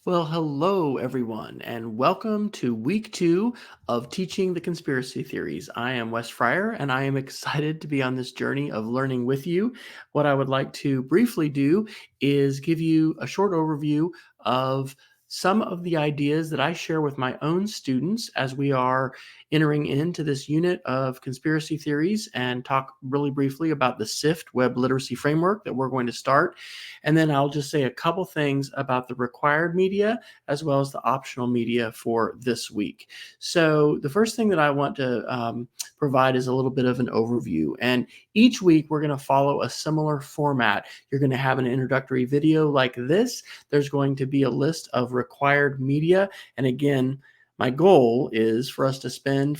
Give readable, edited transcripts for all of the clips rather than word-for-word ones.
Well, hello everyone, and welcome to week 2 of teaching the conspiracy theories. I am Wes Fryer, and I am excited to be on this journey of learning with you. What I would like to briefly do is give you a short overview of some of the ideas that I share with my own students as we are entering into this unit of conspiracy theories and talk really briefly about the SIFT web literacy framework that we're going to start. And then I'll just say a couple things about the required media as well as the optional media for this week. So the first thing that I want to provide is a little bit of an overview. And each week we're going to follow a similar format. You're going to have an introductory video like this. There's going to be a list of required media. And again, my goal is for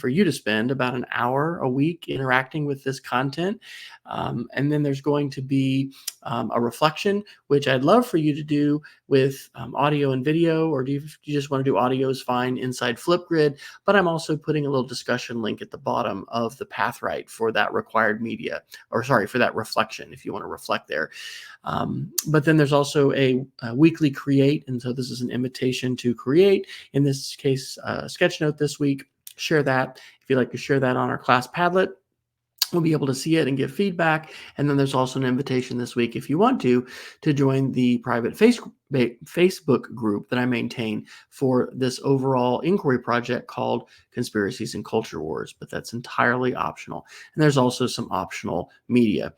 you to spend about an hour a week interacting with this content. And then there's going to be a reflection, which I'd love for you to do with audio and video, or if you just want to do audio is fine inside Flipgrid, but I'm also putting a little discussion link at the bottom of the Pathwright for that required media, or sorry, for that reflection, if you want to reflect there. But then there's also a weekly create, and so this is an invitation to create, in this case, sketch note this week. Share that. If you'd like to share that on our class Padlet, we'll be able to see it and give feedback. And then there's also an invitation this week, if you want to join the private Facebook group that I maintain for this overall inquiry project called Conspiracies and Culture Wars, but that's entirely optional. And there's also some optional media.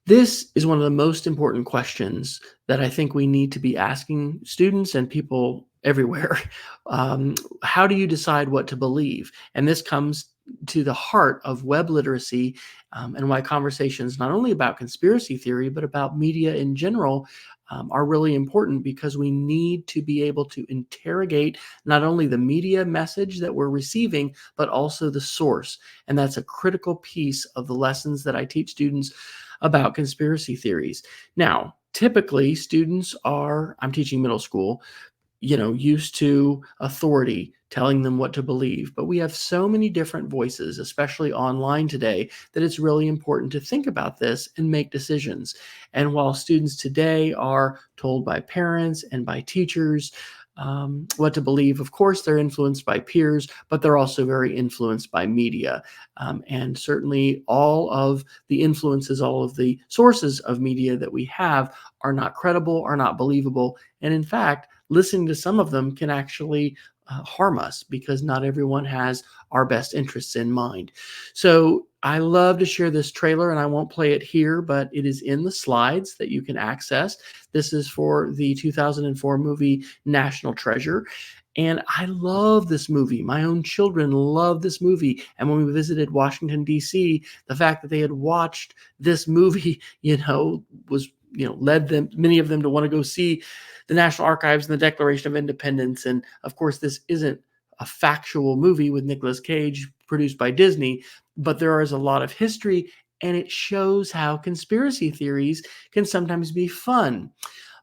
This is one of the most important questions that I think we need to be asking students and people everywhere. How do you decide what to believe? And this comes to the heart of web literacy, and why conversations not only about conspiracy theory, but about media in general are really important, because we need to be able to interrogate not only the media message that we're receiving, but also the source. And that's a critical piece of the lessons that I teach students about conspiracy theories. Now, typically I'm teaching middle school, used to authority telling them what to believe. But we have so many different voices, especially online today, that it's really important to think about this and make decisions. And while students today are told by parents and by teachers what to believe, of course, they're influenced by peers, but they're also very influenced by media. And certainly all of the sources of media that we have are not credible, are not believable. And in fact, listening to some of them can actually harm us, because not everyone has our best interests in mind. So I love to share this trailer, and I won't play it here, but it is in the slides that you can access. This is for the 2004 movie National Treasure. And I love this movie. My own children love this movie. And when we visited Washington, D.C., the fact that they had watched this movie, led many of them to want to go see the National Archives and the Declaration of Independence. And of course, this isn't a factual movie with Nicolas Cage produced by Disney, but there is a lot of history, and it shows how conspiracy theories can sometimes be fun.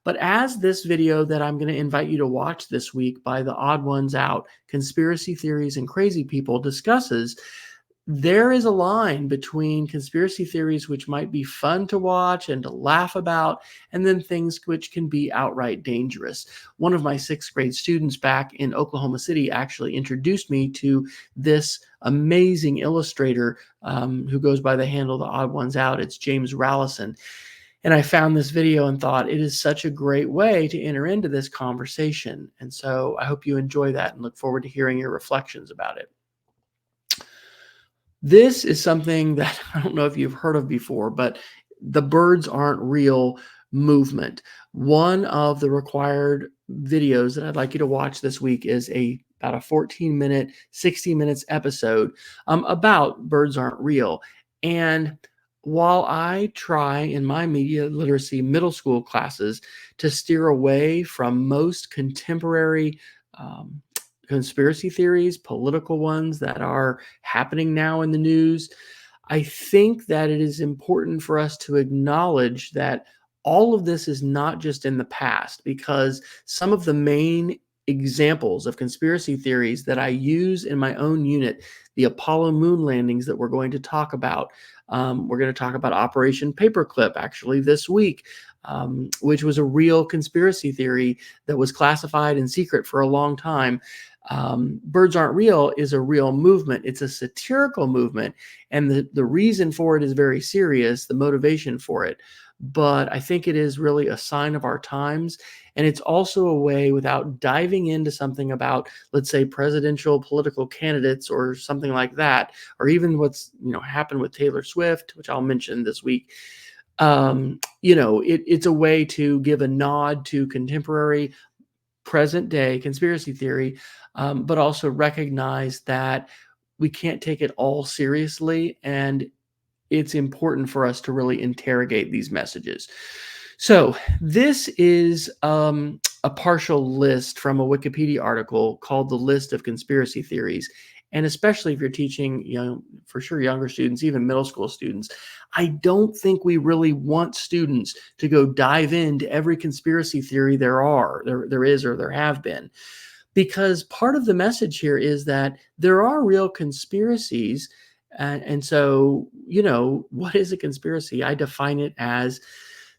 But as this video that I'm going to invite you to watch this week by the Odd Ones Out, Conspiracy Theories and Crazy People, discusses, there is a line between conspiracy theories which might be fun to watch and to laugh about, and then things which can be outright dangerous. One of my sixth grade students back in Oklahoma City actually introduced me to this amazing illustrator who goes by the handle The Odd Ones Out. It's James Rallison. And I found this video and thought it is such a great way to enter into this conversation. And so I hope you enjoy that and look forward to hearing your reflections about it. This is something that I don't know if you've heard of before, but the birds aren't real movement. One of the required videos that I'd like you to watch this week is about a 14-minute, 60 minutes episode about birds aren't real. And while I try in my media literacy middle school classes to steer away from most contemporary conspiracy theories, political ones that are happening now in the news, I think that it is important for us to acknowledge that all of this is not just in the past, because some of the main examples of conspiracy theories that I use in my own unit, the Apollo moon landings that we're going to talk about. We're going to talk about Operation Paperclip actually this week. which was a real conspiracy theory that was classified and secret for a long time. Birds Aren't Real is a real movement. It's a satirical movement, and the reason for it is very serious, the motivation for it. But I think it is really a sign of our times. And it's also a way, without diving into something about, let's say, presidential political candidates or something like that, or even what's happened with Taylor Swift, which I'll mention this week. It's a way to give a nod to contemporary present day conspiracy theory, but also recognize that we can't take it all seriously, and it's important for us to really interrogate these messages. So this is a partial list from a Wikipedia article called "The List of Conspiracy Theories." And especially if you're teaching, for sure, younger students, even middle school students, I don't think we really want students to go dive into every conspiracy theory there is, or there have been, because part of the message here is that there are real conspiracies. And so, what is a conspiracy? I define it as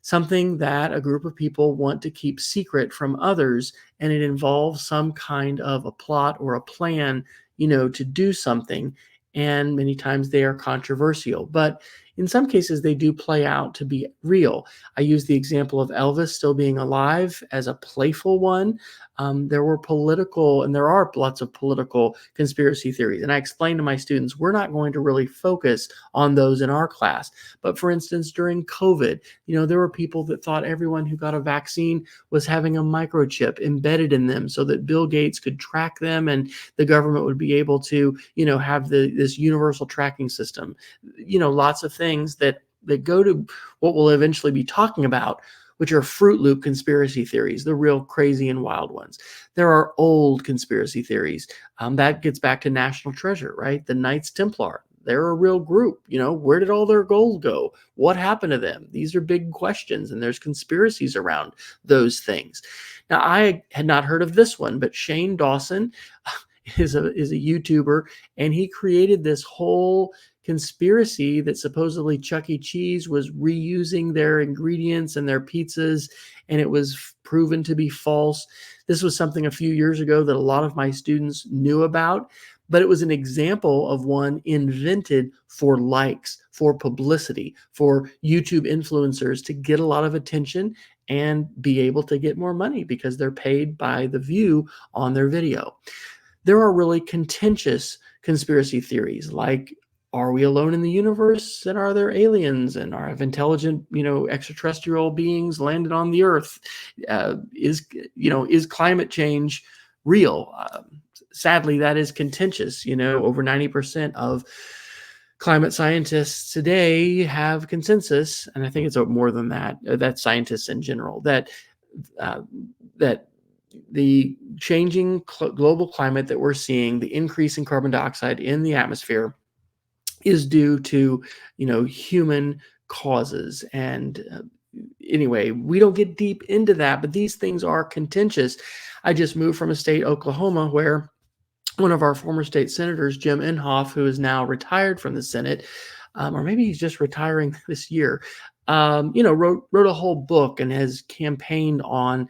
something that a group of people want to keep secret from others, and it involves some kind of a plot or a plan, to do something. And many times they are controversial, but in some cases they do play out to be real. I use the example of Elvis still being alive as a playful one. There were political, and there are lots of political conspiracy theories. And I explain to my students, we're not going to really focus on those in our class. But for instance, during COVID, there were people that thought everyone who got a vaccine was having a microchip embedded in them so that Bill Gates could track them and the government would be able to, have this universal tracking system. Lots of things that go to what we'll eventually be talking about, which are Fruit Loop conspiracy theories, the real crazy and wild ones. There are old conspiracy theories. That gets back to National Treasure, right? The Knights Templar. They're a real group. Where did all their gold go? What happened to them? These are big questions, and there's conspiracies around those things. Now, I had not heard of this one, but Shane Dawson is a YouTuber, and he created this whole conspiracy that supposedly Chuck E. Cheese was reusing their ingredients and their pizzas, and it was proven to be false. This was something a few years ago that a lot of my students knew about, but it was an example of one invented for likes, for publicity, for YouTube influencers to get a lot of attention and be able to get more money because they're paid by the view on their video. There are really contentious conspiracy theories like, are we alone in the universe, and are there aliens, and have intelligent, extraterrestrial beings landed on the earth? Is climate change real? Sadly, that is contentious. Over 90% of climate scientists today have consensus, and I think it's more than that. That's scientists in general, that the changing global climate that we're seeing, the increase in carbon dioxide in the atmosphere, is due to, human causes. And anyway, we don't get deep into that, but these things are contentious. I just moved from a state, Oklahoma, where one of our former state senators, Jim Inhofe, who is now retired from the Senate, or maybe he's just retiring this year, wrote a whole book and has campaigned on,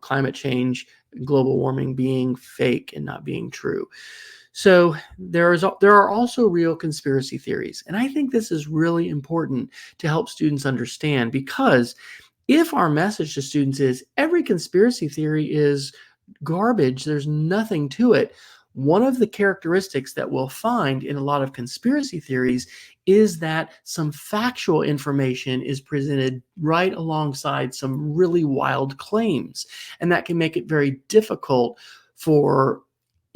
climate change, global warming being fake and not being true. So there are also real conspiracy theories. And I think this is really important to help students understand, because if our message to students is every conspiracy theory is garbage, there's nothing to it, one of the characteristics that we'll find in a lot of conspiracy theories is that some factual information is presented right alongside some really wild claims. And that can make it very difficult for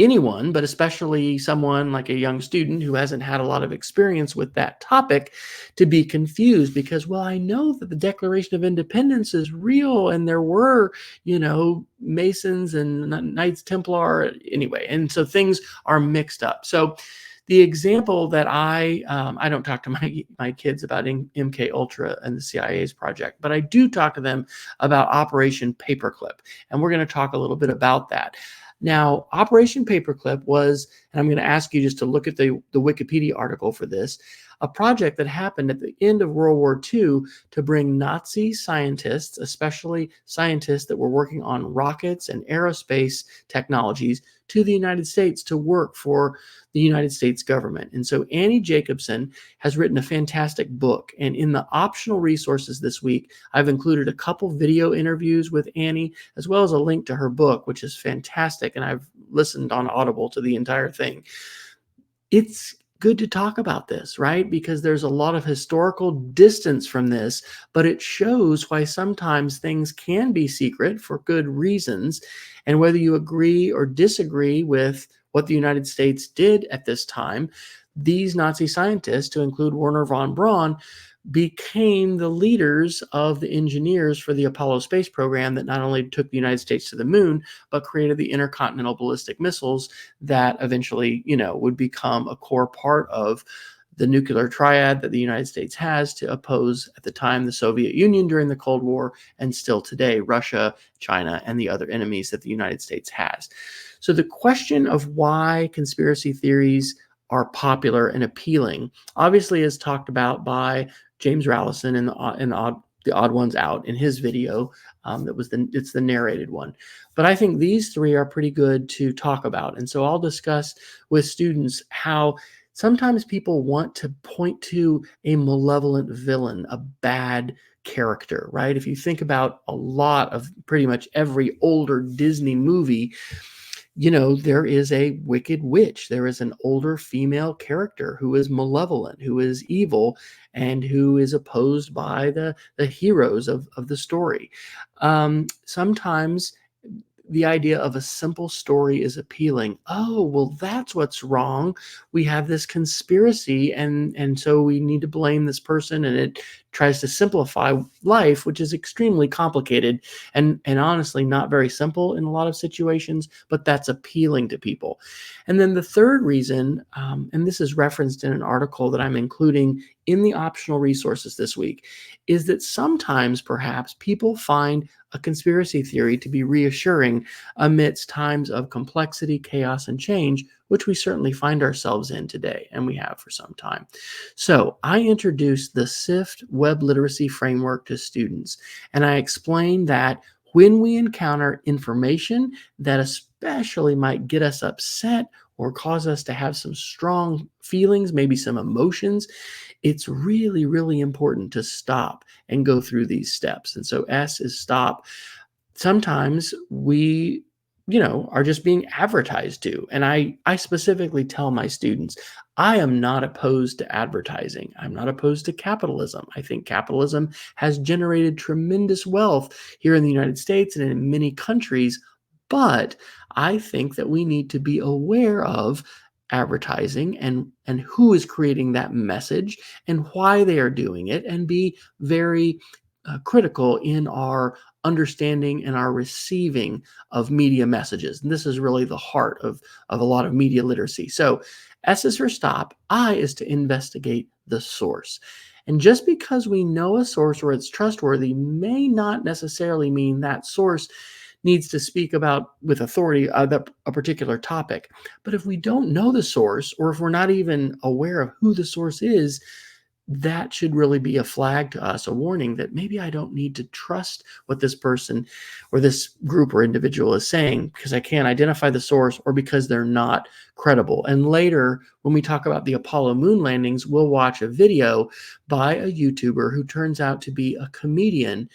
anyone, but especially someone like a young student who hasn't had a lot of experience with that topic, to be confused because, well, I know that the Declaration of Independence is real and there were, Masons and Knights Templar anyway. And so things are mixed up. So the example that I don't talk to my kids about MK Ultra and the CIA's project, but I do talk to them about Operation Paperclip. And we're going to talk a little bit about that. Now, Operation Paperclip was and I'm going to ask you just to look at the Wikipedia article for this, a project that happened at the end of World War II to bring Nazi scientists, especially scientists that were working on rockets and aerospace technologies, to the United States to work for the United States government. And so Annie Jacobson has written a fantastic book. And in the optional resources this week, I've included a couple video interviews with Annie, as well as a link to her book, which is fantastic. And I've listened on Audible to the entire thing. It's good to talk about this, right? Because there's a lot of historical distance from this, but it shows why sometimes things can be secret for good reasons. And whether you agree or disagree with what the United States did at this time, these Nazi scientists, to include Werner von Braun, became the leaders of the engineers for the Apollo space program that not only took the United States to the moon, but created the intercontinental ballistic missiles that eventually, would become a core part of the nuclear triad that the United States has to oppose at the time the Soviet Union during the Cold War, and still today Russia, China, and the other enemies that the United States has. So the question of why conspiracy theories are popular and appealing obviously is talked about by James Rallison in the Odd Ones Out in his video. It's the narrated one. But I think these three are pretty good to talk about. And so I'll discuss with students how sometimes people want to point to a malevolent villain, a bad character, right? If you think about a lot of pretty much every older Disney movie, there is a wicked witch. There is an older female character who is malevolent, who is evil, and who is opposed by the heroes of the story. Sometimes the idea of a simple story is appealing. Oh, well, that's what's wrong. We have this conspiracy, and so we need to blame this person, and it tries to simplify life, which is extremely complicated and honestly not very simple in a lot of situations, but that's appealing to people. And then the third reason, and this is referenced in an article that I'm including in the optional resources this week, is that sometimes perhaps people find a conspiracy theory to be reassuring amidst times of complexity, chaos, and change, which we certainly find ourselves in today, and we have for some time. So I introduced the SIFT Web Literacy Framework to students, and I explained that when we encounter information that especially might get us upset or cause us to have some strong feelings, maybe some emotions, it's really, really important to stop and go through these steps. And so S is stop. Sometimes we, are just being advertised to. And I specifically tell my students, I am not opposed to advertising. I'm not opposed to capitalism. I think capitalism has generated tremendous wealth here in the United States and in many countries. But I think that we need to be aware of advertising and who is creating that message and why they are doing it, and be very critical in our understanding and our receiving of media messages. And this is really the heart of a lot of media literacy. So S is for stop. I is to investigate the source. And just because we know a source or it's trustworthy may not necessarily mean that source needs to speak about with authority a particular topic. But if we don't know the source, or if we're not even aware of who the source is, that should really be a flag to us, a warning that maybe I don't need to trust what this person or this group or individual is saying because I can't identify the source, or because they're not credible. And later, when we talk about the Apollo moon landings, we'll watch a video by a YouTuber who turns out to be a comedian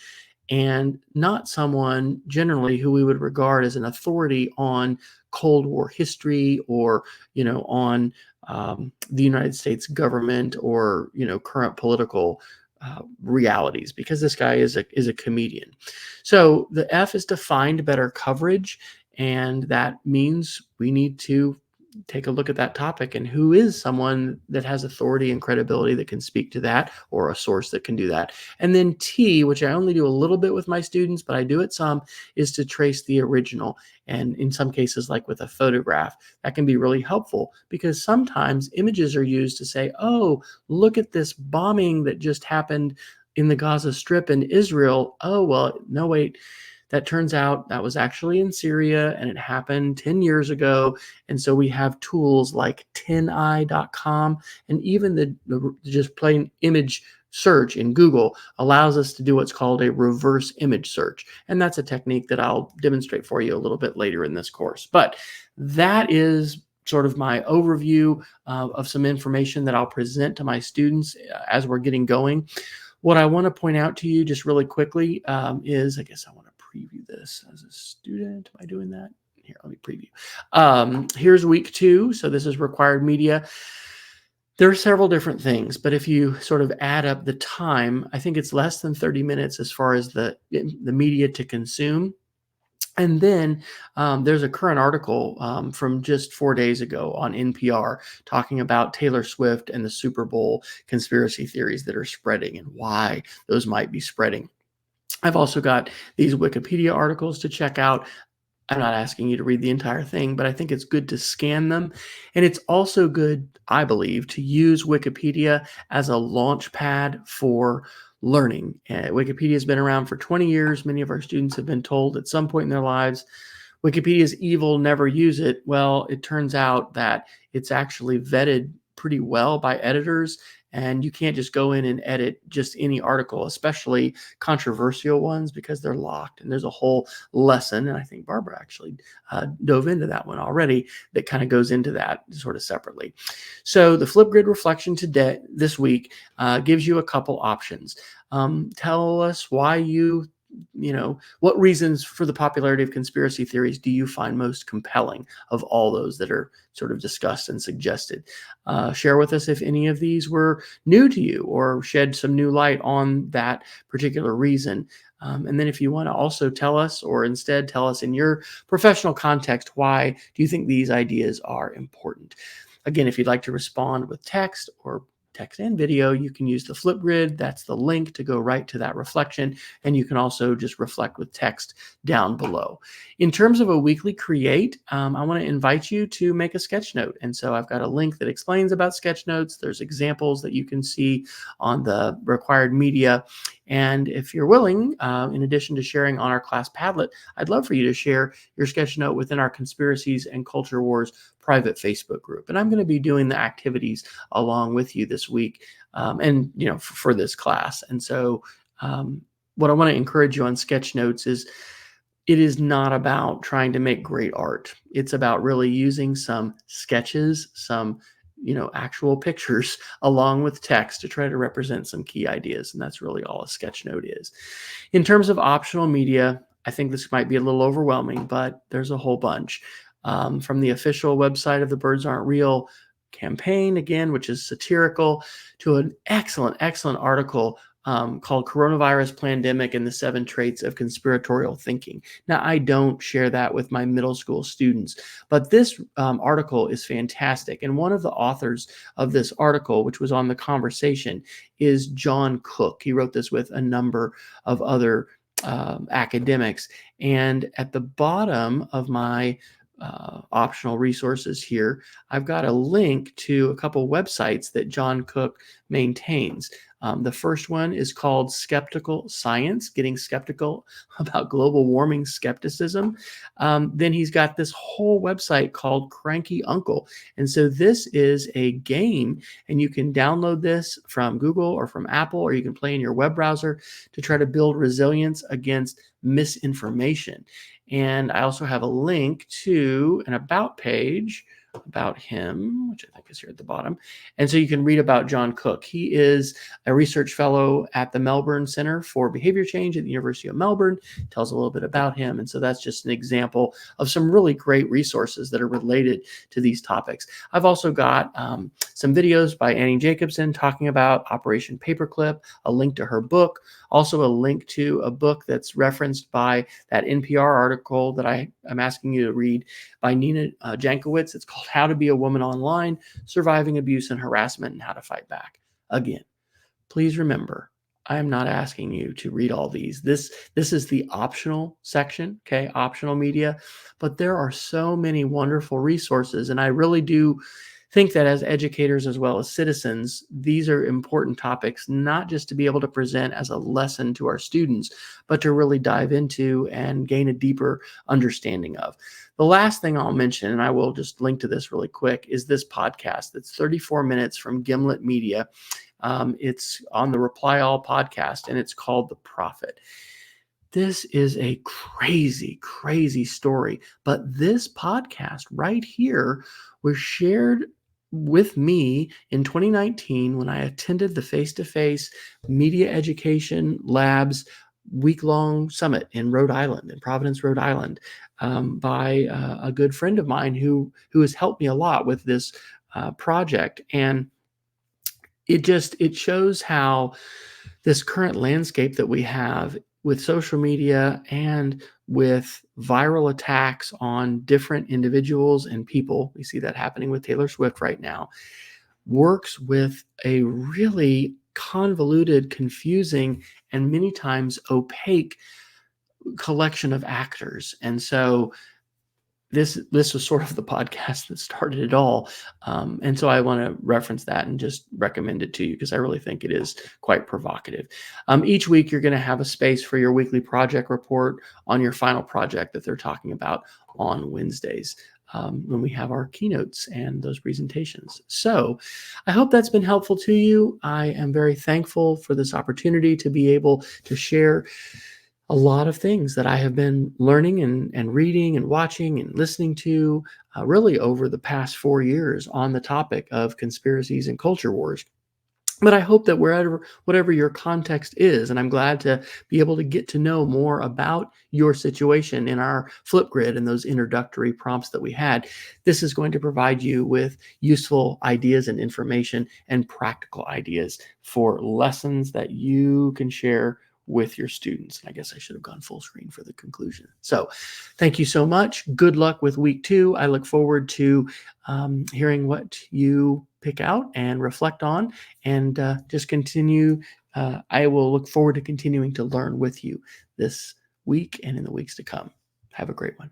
and not someone generally who we would regard as an authority on Cold War history, or on the United States government, or current political realities, because this guy is a comedian. So the F is to find better coverage, and that means we need to take a look at that topic and who is someone that has authority and credibility that can speak to that, or a source that can do that. And then T, which I only do a little bit with my students, but I do it some, is to trace the original. And in some cases, like with a photograph, that can be really helpful, because sometimes images are used to say, oh, look at this bombing that just happened in the Gaza Strip in Israel. Oh, well, no, wait. That turns out that was actually in Syria and it happened 10 years ago. And so we have tools like 10eye.com, and even the just plain image search in Google allows us to do what's called a reverse image search. And that's a technique that I'll demonstrate for you a little bit later in this course. But that is sort of my overview of some information that I'll present to my students as we're getting going. What I want to point out to you just really quickly is, I guess I want to preview this as a student. Am I doing that? Here, let me preview. Here's week 2. So this is required media. There are several different things, but if you sort of add up the time, I think it's less than 30 minutes as far as the media to consume. And then there's a current article from just 4 days ago on NPR talking about Taylor Swift and the Super Bowl conspiracy theories that are spreading and why those might be spreading. I've also got these Wikipedia articles to check out. I'm not asking you to read the entire thing, but I think it's good to scan them. And it's also good, I believe, to use Wikipedia as a launch pad for learning. Wikipedia has been around for 20 years. Many of our students have been told at some point in their lives, Wikipedia is evil, never use it. Well, it turns out that it's actually vetted pretty well by editors, and you can't just go in and edit just any article, especially controversial ones, because they're locked. And there's a whole lesson, and I think Barbara actually dove into that one already, that kind of goes into that sort of separately. So the Flipgrid reflection today, this week, gives you a couple options. Tell us why what reasons for the popularity of conspiracy theories do you find most compelling of all those that are sort of discussed and suggested? Share with us if any of these were new to you or shed some new light on that particular reason. And then if you want to also tell us, or instead tell us in your professional context, why do you think these ideas are important? Again, if you'd like to respond with text or text and video, you can use the Flipgrid. That's the link to go right to that reflection. And you can also just reflect with text down below. In terms of a weekly create, I want to invite you to make a sketch note. And so I've got a link that explains about sketch notes. There's examples that you can see on the required media. And if you're willing, in addition to sharing on our class Padlet, I'd love for you to share your sketch note within our Conspiracies and Culture Wars private Facebook group. And I'm going to be doing the activities along with you this week, and for this class. And so what I want to encourage you on sketch notes is, it is not about trying to make great art. It's about really using some sketches, some actual pictures along with text to try to represent some key ideas. And that's really all a sketch note is. In terms of optional media, I think this might be a little overwhelming, but there's a whole bunch. From the official website of the Birds Aren't Real campaign, again, which is satirical, to an excellent article called Coronavirus Pandemic and the 7 Traits of Conspiratorial Thinking. Now, I don't share that with my middle school students, but this article is fantastic. And one of the authors of this article, which was on The Conversation, is John Cook. He wrote this with a number of other academics. And at the bottom of my optional resources here, I've got a link to a couple websites that John Cook maintains. The first one is called Skeptical Science, Getting Skeptical About Global Warming Skepticism. Then he's got this whole website called Cranky Uncle. And so this is a game, and you can download this from Google or from Apple, or you can play in your web browser to try to build resilience against misinformation. And I also have a link to an about page about him, which I think is here at the bottom. And so you can read about John Cook. He is a research fellow at the Melbourne Center for Behavior Change at the University of Melbourne. Tells a little bit about him. And so that's just an example of some really great resources that are related to these topics. I've also got some videos by Annie Jacobson talking about Operation Paperclip, a link to her book, also a link to a book that's referenced by that NPR article that I'm asking you to read by Nina Jankowicz. It's called How to Be a Woman Online, Surviving Abuse and Harassment and How to Fight Back. Again, please remember, I am not asking you to read all these. This is the optional section, okay? Optional media. But there are so many wonderful resources, and I really do think that as educators as well as citizens, these are important topics, not just to be able to present as a lesson to our students, but to really dive into and gain a deeper understanding of. The last thing I'll mention, and I will just link to this really quick, is this podcast. It's 34 minutes from Gimlet Media. It's on the Reply All podcast, and it's called The Prophet. This is a crazy, crazy story. But this podcast right here was shared with me in 2019 when I attended the face-to-face media education labs week-long summit in Rhode Island, in Providence, Rhode Island, by a good friend of mine who has helped me a lot with this project. And it shows how this current landscape that we have with social media and with viral attacks on different individuals and people, we see that happening with Taylor Swift right now, works with a really convoluted, confusing, and many times opaque collection of actors. And so this was sort of the podcast that started it all. And so I want to reference that and just recommend it to you because I really think it is quite provocative. Each week, you're going to have a space for your weekly project report on your final project that they're talking about on Wednesdays. When we have our keynotes and those presentations. So I hope that's been helpful to you. I am very thankful for this opportunity to be able to share a lot of things that I have been learning and reading and watching and listening to really over the past 4 years on the topic of conspiracies and culture wars. But I hope that whatever your context is, and I'm glad to be able to get to know more about your situation in our Flipgrid and those introductory prompts that we had, this is going to provide you with useful ideas and information and practical ideas for lessons that you can share with your students. And I guess I should have gone full screen for the conclusion. So thank you so much. Good luck with week 2. I look forward to hearing what you pick out and reflect on and just continue. I will look forward to continuing to learn with you this week and in the weeks to come. Have a great one.